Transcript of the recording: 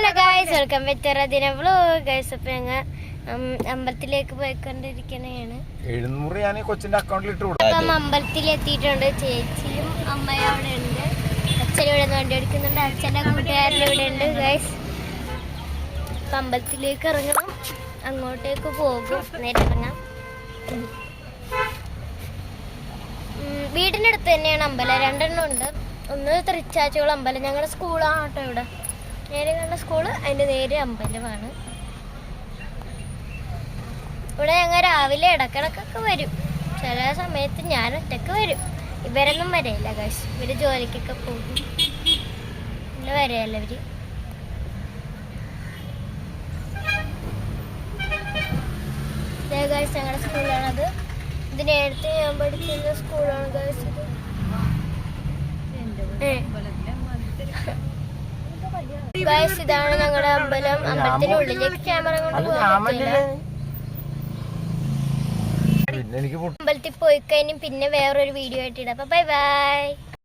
Hello guys, welcome back to ദിന vlog. Guys, അപ്പൊ ഞങ്ങൾ അമ്പലത്തിലേക്ക് പോയിക്കൊണ്ടിരിക്കണേണ്. 700 ഞാൻ കൊച്ചിന്റെ അക്കൗണ്ടിൽ ഇട്ടു. അപ്പം അമ്പലത്തിലെത്തിയിട്ടുണ്ട്. ചേച്ചിയും അമ്മയും അവിടെ ഉണ്ട്. അച്ഛൻ ഇവിടെ നിന്ന് വണ്ടി എടുക്കുന്നുണ്ട്. അച്ഛൻ്റെ കൂട്ടുകാരൻ ഇവിടെ ഉണ്ട്. ഗൈസ്, അപ്പം അമ്പലത്തിലേക്ക് ഇറങ്ങണം. അങ്ങോട്ടേക്ക് പോകും. നേരെ ഇറങ്ങാം. വീടിൻ്റെ അടുത്ത് തന്നെയാണ് അമ്പലം. 2 എണ്ണം ഉണ്ട്. ഒന്ന് തൃച്ചാച്ചോളം അമ്പലം, ഞങ്ങളുടെ സ്കൂളാണ് കേട്ടോ. ഇവിടെ നേരെ കണ്ട സ്കൂള്, അതിൻ്റെ നേരെ അമ്പലമാണ്. ഇവിടെ ഞങ്ങൾ രാവിലെ ഇടക്കിടക്കൊക്കെ വരും. ചില സമയത്ത് ഞാൻ ഒറ്റക്ക് വരും. ഇവരൊന്നും വരയില്ല ഗൈസ്, ഇവര് ജോലിക്കൊക്കെ പോകും. പിന്നെ വരയല്ല ഇവര്. ഗൈസ്, ഞങ്ങളുടെ സ്കൂളാണത്. ഇത് നേരത്തെ ഞാൻ പഠിച്ചിരുന്ന സ്കൂളാണ് ഗൈസ്. ഇത് ഗൈസ്, ഇതാണ് ഞങ്ങളുടെ അമ്പലം. അമ്പലത്തിനുള്ളിലേക്ക് ക്യാമറ കൊണ്ട് പോകാൻ പറ്റില്ല. അമ്പലത്തിൽ പോയി കഴിഞ്ഞ് പിന്നെ വേറൊരു വീഡിയോ ആയിട്ട് ഇടാം. Bye bye.